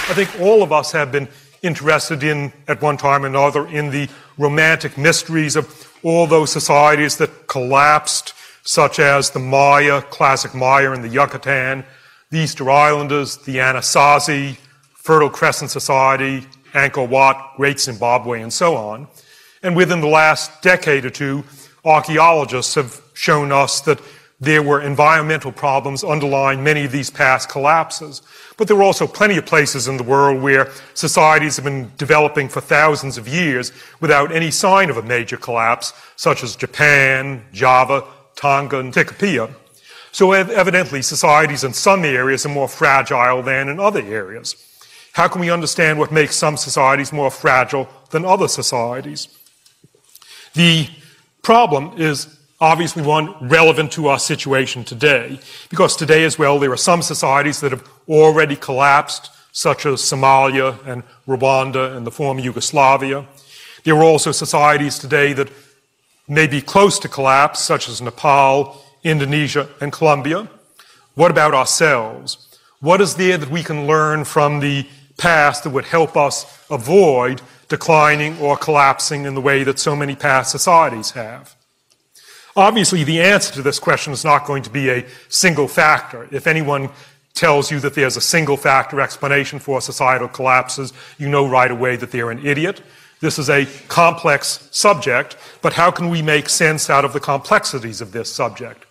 I think all of us have been interested in, at one time or another, in the romantic mysteries of all those societies that collapsed, such as the Maya, classic Maya in the Yucatan, the Easter Islanders, the Anasazi, Fertile Crescent Society, Angkor Wat, Great Zimbabwe, and so on. And within the last decade or two, archaeologists have shown us that there were environmental problems underlying many of these past collapses. But there are also plenty of places in the world where societies have been developing for thousands of years without any sign of a major collapse, such as Japan, Java, Tonga, and Tikopia. So evidently, societies in some areas are more fragile than in other areas. How can we understand what makes some societies more fragile than other societies? The problem is obviously one relevant to our situation today, because today as well there are some societies that have already collapsed, such as Somalia and Rwanda and the former Yugoslavia. There are also societies today that may be close to collapse, such as Nepal, Indonesia, and Colombia. What about ourselves? What is there that we can learn from the past that would help us avoid declining or collapsing in the way that so many past societies have? Obviously, the answer to this question is not going to be a single factor. If anyone tells you that there's a single factor explanation for societal collapses, you know right away that they're an idiot. This is a complex subject, but how can we make sense out of the complexities of this subject?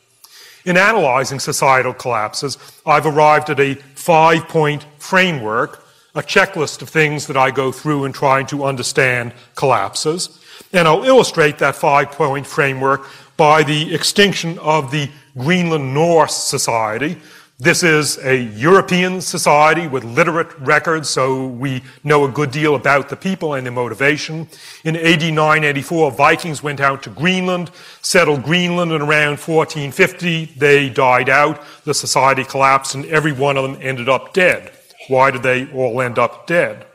In analyzing societal collapses, I've arrived at a 5-point framework, a checklist of things that I go through in trying to understand collapses. And I'll illustrate that 5-point framework by the extinction of the Greenland Norse society. This is a European society with literate records, so we know a good deal about the people and their motivation. In AD 984, Vikings went out to Greenland, settled Greenland, and around 1450 they died out. The society collapsed, and every one of them ended up dead. Why did they all end up dead?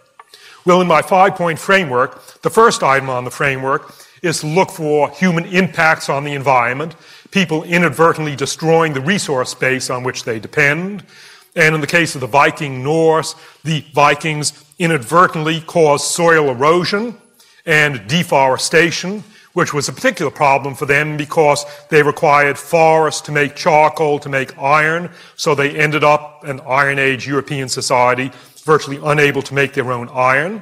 Well, in my 5-point framework, the first item on the framework is to look for human impacts on the environment, people inadvertently destroying the resource base on which they depend. And in the case of the Viking Norse, the Vikings inadvertently caused soil erosion and deforestation, which was a particular problem for them because they required forests to make charcoal, to make iron, so they ended up an Iron Age European society virtually unable to make their own iron.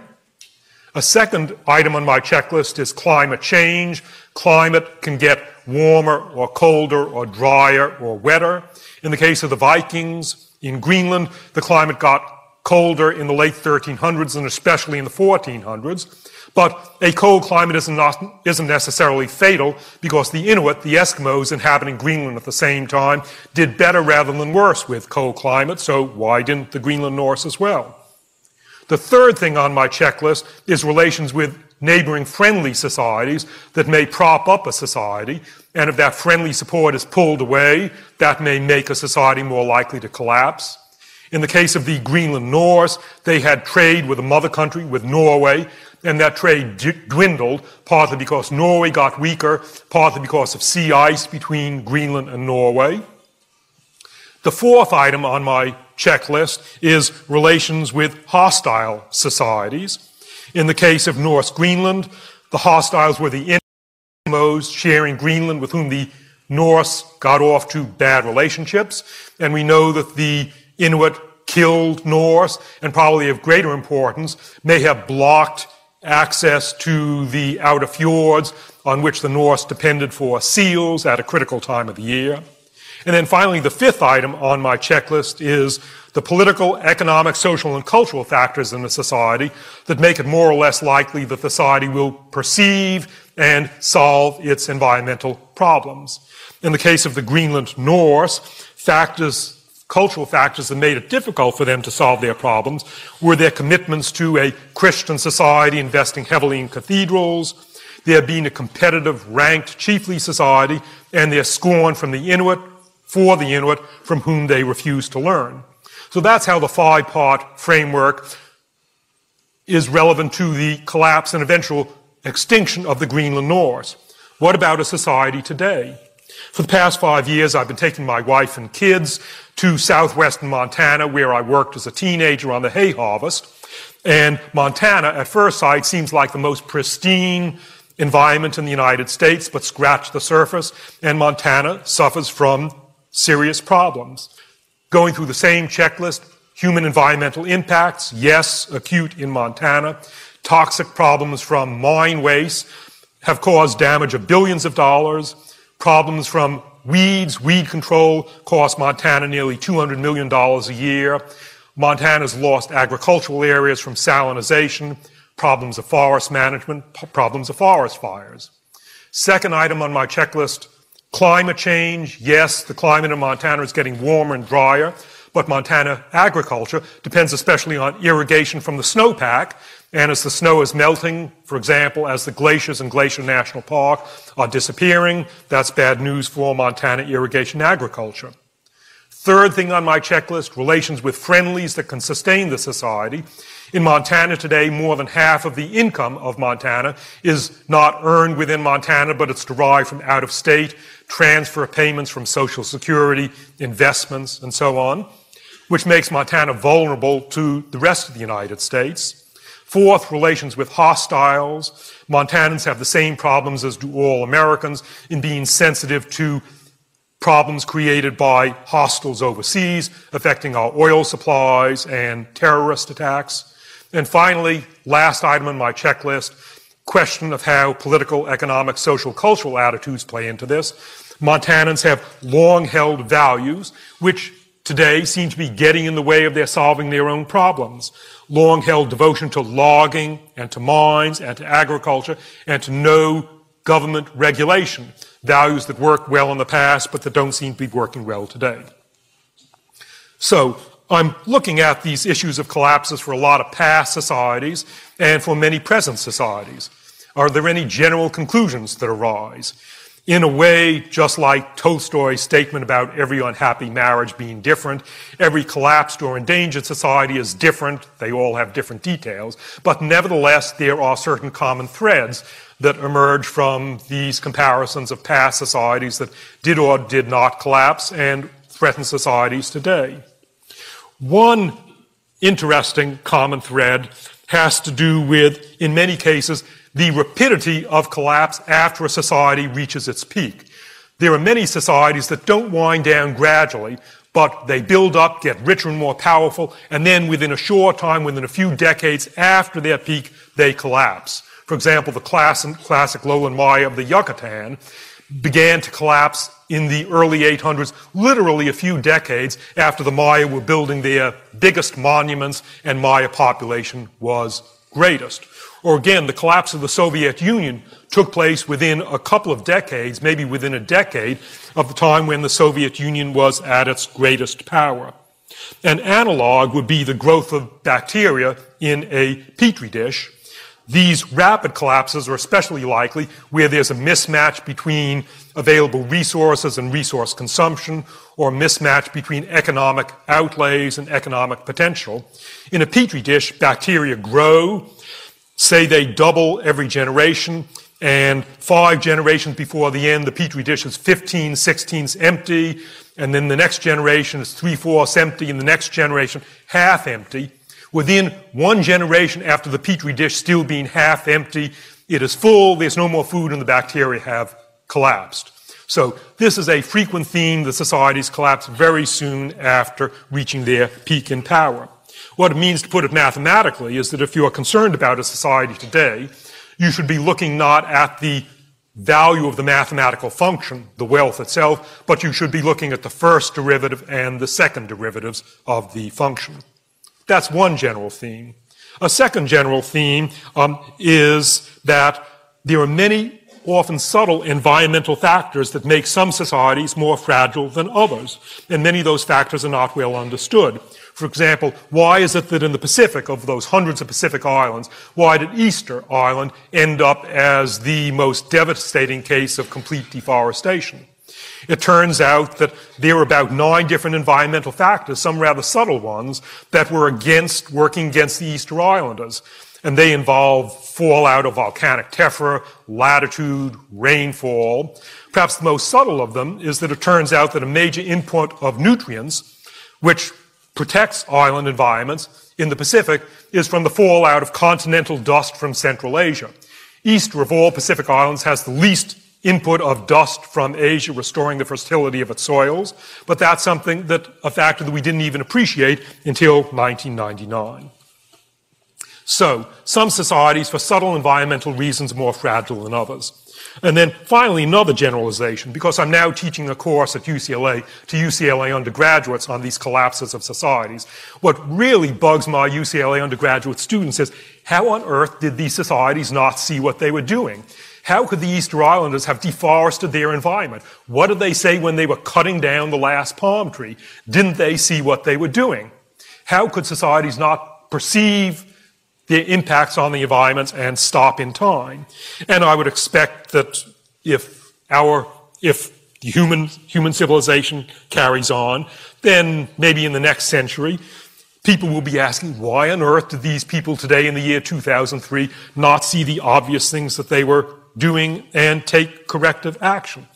A second item on my checklist is climate change. Climate can get warmer or colder or drier or wetter. In the case of the Vikings in Greenland, the climate got colder in the late 1300s and especially in the 1400s. But a cold climate isn't necessarily fatal because the Inuit, the Eskimos inhabiting Greenland at the same time, did better rather than worse with cold climate, so why didn't the Greenland Norse as well? The third thing on my checklist is relations with neighboring friendly societies that may prop up a society, and if that friendly support is pulled away, that may make a society more likely to collapse. In the case of the Greenland Norse, they had trade with the mother country, with Norway, and that trade dwindled, partly because Norway got weaker, partly because of sea ice between Greenland and Norway. The fourth item on my checklist is relations with hostile societies. In the case of North Greenland, the hostiles were the Eskimos sharing Greenland with whom the Norse got off to bad relationships. And we know that the Inuit killed Norse, and probably of greater importance, may have blocked access to the outer fjords on which the Norse depended for seals at a critical time of the year. And then finally, the fifth item on my checklist is the political, economic, social, and cultural factors in a society that make it more or less likely that the society will perceive and solve its environmental problems. In the case of the Greenland Norse, cultural factors that made it difficult for them to solve their problems were their commitments to a Christian society investing heavily in cathedrals, their being a competitive, ranked chiefly society, and their scorn from the Inuit, for the Inuit, from whom they refused to learn. So that's how the 5-part framework is relevant to the collapse and eventual extinction of the Greenland Norse. What about a society today? For the past 5 years, I've been taking my wife and kids to southwestern Montana, where I worked as a teenager on the hay harvest. And Montana, at first sight, seems like the most pristine environment in the United States, but scratch the surface, and Montana suffers from serious problems. Going through the same checklist, human environmental impacts, yes, acute in Montana. Toxic problems from mine waste have caused damage of billions of dollars. Problems from weeds, weed control, cost Montana nearly $200 million a year. Montana's lost agricultural areas from salinization, problems of forest management, problems of forest fires. Second item on my checklist, climate change. Yes, the climate in Montana is getting warmer and drier, but Montana agriculture depends especially on irrigation from the snowpack. And as the snow is melting, for example, as the glaciers in Glacier National Park are disappearing, that's bad news for Montana irrigation agriculture. Third thing on my checklist, relations with friendlies that can sustain the society. In Montana today, more than half of the income of Montana is not earned within Montana, but it's derived from out-of-state, transfer payments from Social Security, investments, and so on, which makes Montana vulnerable to the rest of the United States. Fourth, relations with hostiles. Montanans have the same problems as do all Americans in being sensitive to problems created by hostiles overseas, affecting our oil supplies and terrorist attacks. And finally, last item on my checklist, question of how political, economic, social, cultural attitudes play into this. Montanans have long-held values which today seem to be getting in the way of their solving their own problems. Long-held devotion to logging and to mines and to agriculture and to no government regulation. Values that worked well in the past but that don't seem to be working well today. So I'm looking at these issues of collapses for a lot of past societies and for many present societies. Are there any general conclusions that arise? In a way, just like Tolstoy's statement about every unhappy marriage being different, every collapsed or endangered society is different. They all have different details. But nevertheless, there are certain common threads that emerge from these comparisons of past societies that did or did not collapse and threaten societies today. One interesting common thread has to do with, in many cases, the rapidity of collapse after a society reaches its peak. There are many societies that don't wind down gradually, but they build up, get richer and more powerful, and then within a short time, within a few decades after their peak, they collapse. For example, the classic lowland Maya of the Yucatan began to collapse in the early 800s, literally a few decades after the Maya were building their biggest monuments and Maya population was greatest. Or again, the collapse of the Soviet Union took place within a couple of decades, maybe within a decade, of the time when the Soviet Union was at its greatest power. An analog would be the growth of bacteria in a petri dish. These rapid collapses are especially likely where there's a mismatch between available resources and resource consumption, or a mismatch between economic outlays and economic potential. In a petri dish, bacteria grow. Say they double every generation, and 5 generations before the end, the petri dish is 15/16 empty, and then the next generation is 3/4 empty, and the next generation half empty. Within 1 generation after the petri dish still being half empty, it is full, there's no more food, and the bacteria have collapsed. So this is a frequent theme. The societies collapse very soon after reaching their peak in power. What it means, to put it mathematically, is that if you are concerned about a society today, you should be looking not at the value of the mathematical function, the wealth itself, but you should be looking at the first derivative and the second derivatives of the function. That's one general theme. A second general theme is that there are many, often subtle, environmental factors that make some societies more fragile than others, and many of those factors are not well understood. For example, why is it that in the Pacific, of those hundreds of Pacific islands, why did Easter Island end up as the most devastating case of complete deforestation? It turns out that there were about 9 different environmental factors, some rather subtle ones, that were working against the Easter Islanders. and they involve fallout of volcanic tephra, latitude, rainfall. Perhaps the most subtle of them is that it turns out that a major input of nutrients, which protects island environments in the Pacific, is from the fallout of continental dust from Central Asia. Easter of all Pacific islands has the least input of dust from Asia, restoring the fertility of its soils, but that's a factor that we didn't even appreciate until 1999. So, some societies, for subtle environmental reasons, are more fragile than others. And then, finally, another generalization, because I'm now teaching a course at UCLA to UCLA undergraduates on these collapses of societies. What really bugs my UCLA undergraduate students is, how on earth did these societies not see what they were doing? How could the Easter Islanders have deforested their environment? What did they say when they were cutting down the last palm tree? Didn't they see what they were doing? How could societies not perceive their impacts on the environment and stop in time? And I would expect that if human civilization carries on, then maybe in the next century, people will be asking, why on earth did these people today in the year 2003 not see the obvious things that they were doing and take corrective action?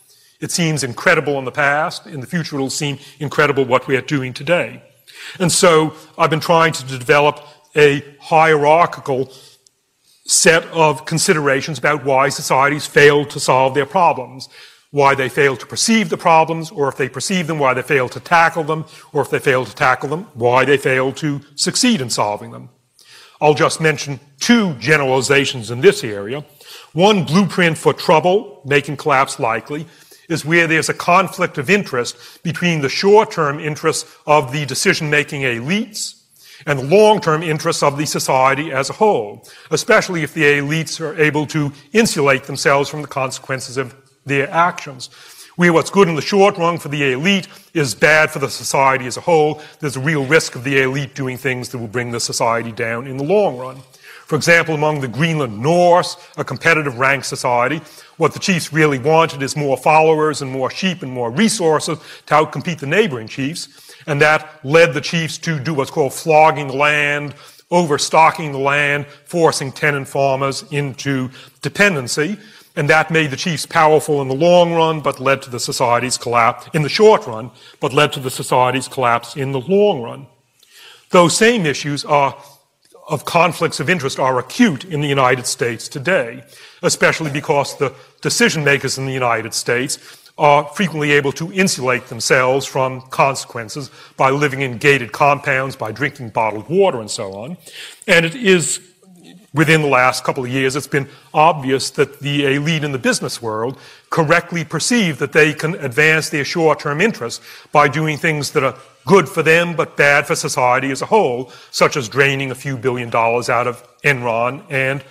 It seems incredible in the past. In the future, it'll seem incredible what we are doing today. And so I've been trying to develop a hierarchical set of considerations about why societies fail to solve their problems, why they fail to perceive the problems, or if they perceive them, why they fail to tackle them, or if they fail to tackle them, why they fail to succeed in solving them. I'll just mention two generalizations in this area. One blueprint for trouble, making collapse likely, is where there's a conflict of interest between the short-term interests of the decision-making elites and the long-term interests of the society as a whole, especially if the elites are able to insulate themselves from the consequences of their actions. Where what's good in the short run for the elite is bad for the society as a whole, there's a real risk of the elite doing things that will bring the society down in the long run. For example, among the Greenland Norse, a competitive rank society, what the chiefs really wanted is more followers and more sheep and more resources to outcompete the neighboring chiefs. And that led the chiefs to do what's called flogging the land, overstocking the land, forcing tenant farmers into dependency. And that made the chiefs powerful in the long run, but led to the society's collapse in the short run, but led to the society's collapse in the long run. Those same issues of conflicts of interest are acute in the United States today, especially because the decision makers in the United States are frequently able to insulate themselves from consequences by living in gated compounds, by drinking bottled water, and so on. And it is, within the last couple of years, it's been obvious that the elite in the business world correctly perceive that they can advance their short-term interests by doing things that are good for them but bad for society as a whole, such as draining a few $1 billion out of Enron and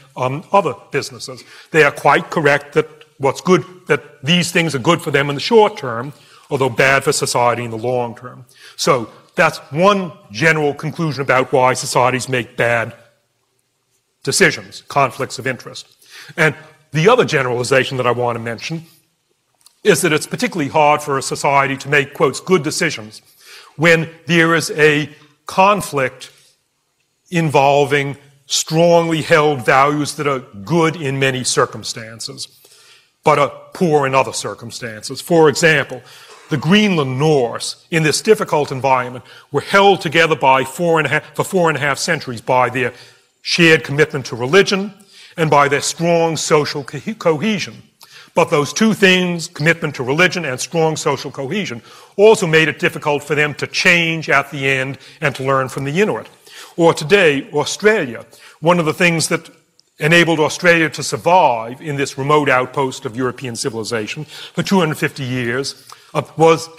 other businesses. They are quite correct that that these things are good for them in the short term, although bad for society in the long term. So that's one general conclusion about why societies make bad decisions, conflicts of interest. And the other generalization that I want to mention is that it's particularly hard for a society to make, quotes, good decisions when there is a conflict involving strongly held values that are good in many circumstances, but are poor in other circumstances. For example, the Greenland Norse, in this difficult environment, were held together for 4.5 centuries by their shared commitment to religion and by their strong social cohesion. But those two things, commitment to religion and strong social cohesion, also made it difficult for them to change at the end and to learn from the Inuit. Or today, Australia. One of the things that enabled Australia to survive in this remote outpost of European civilization for 250 years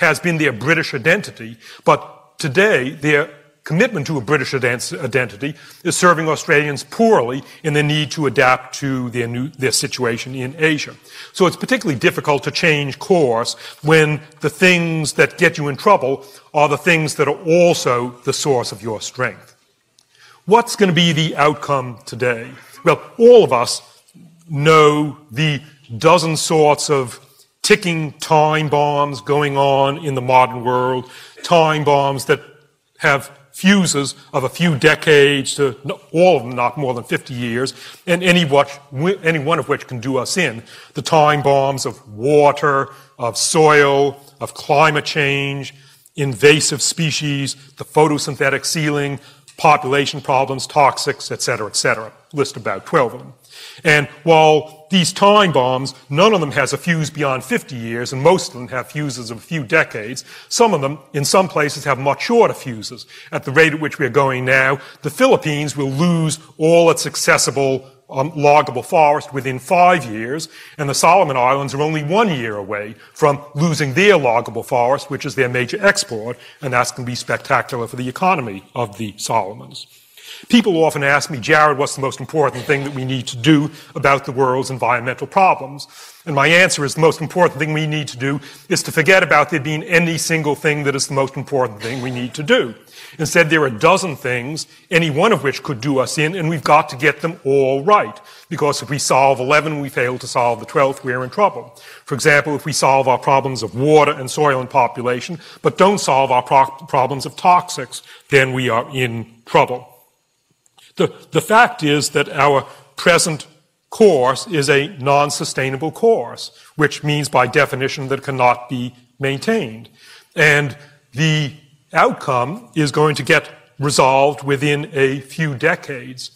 has been their British identity. But today, their commitment to a British identity is serving Australians poorly in their need to adapt to their situation in Asia. So it's particularly difficult to change course when the things that get you in trouble are the things that are also the source of your strength. What's going to be the outcome today? Well, all of us know the dozen sorts of ticking time bombs going on in the modern world, time bombs that have fuses of a few decades to all of them not more than 50 years, and any one of which can do us in. The time bombs of water, of soil, of climate change, invasive species, the photosynthetic ceiling, population problems, toxics, etc., etc. List about 12 of them. And while these time bombs, none of them has a fuse beyond 50 years, and most of them have fuses of a few decades, some of them, in some places, have much shorter fuses. At the rate at which we are going now, the Philippines will lose all its accessible loggable forest within 5 years, and the Solomon Islands are only 1 year away from losing their loggable forest, which is their major export, and that's going to be spectacular for the economy of the Solomons. People often ask me, Jared, what's the most important thing that we need to do about the world's environmental problems? And my answer is the most important thing we need to do is to forget about there being any single thing that is the most important thing we need to do. Instead, there are a dozen things, any one of which could do us in, and we've got to get them all right. Because if we solve 11, we fail to solve the 12th, we're in trouble. For example, if we solve our problems of water and soil and population, but don't solve our problems of toxics, then we are in trouble. The fact is that our present course is a non-sustainable course, which means by definition that it cannot be maintained. And the outcome is going to get resolved within a few decades.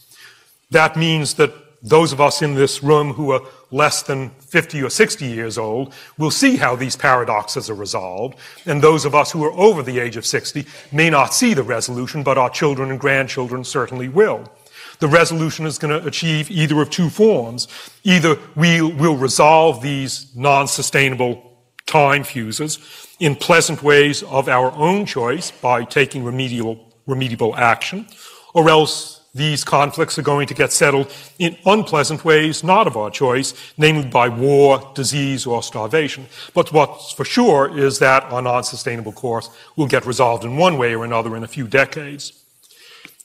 That means that those of us in this room who are less than 50 or 60 years old will see how these paradoxes are resolved, and those of us who are over the age of 60 may not see the resolution, but our children and grandchildren certainly will. The resolution is going to achieve either of two forms. Either we will resolve these non-sustainable time fuses in pleasant ways of our own choice by taking remediable action, or else these conflicts are going to get settled in unpleasant ways, not of our choice, namely by war, disease, or starvation. But what's for sure is that our non-sustainable course will get resolved in one way or another in a few decades.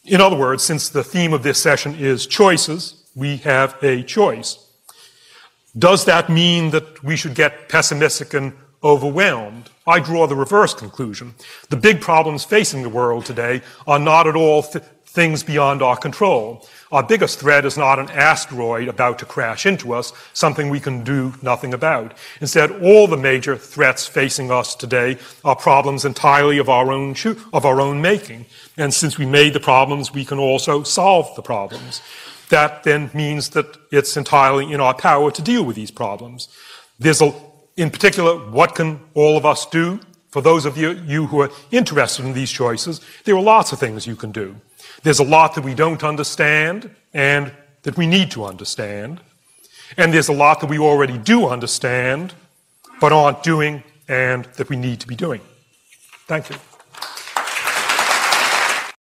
In other words, since the theme of this session is choices, we have a choice. Does that mean that we should get pessimistic and overwhelmed? I draw the reverse conclusion. The big problems facing the world today are not at all things beyond our control. Our biggest threat is not an asteroid about to crash into us, something we can do nothing about. Instead, all the major threats facing us today are problems entirely of our own making. And since we made the problems, we can also solve the problems. That then means that it's entirely in our power to deal with these problems. In particular, what can all of us do? For those of you who are interested in these choices, there are lots of things you can do. There's a lot that we don't understand and that we need to understand. And there's a lot that we already do understand but aren't doing and that we need to be doing. Thank you.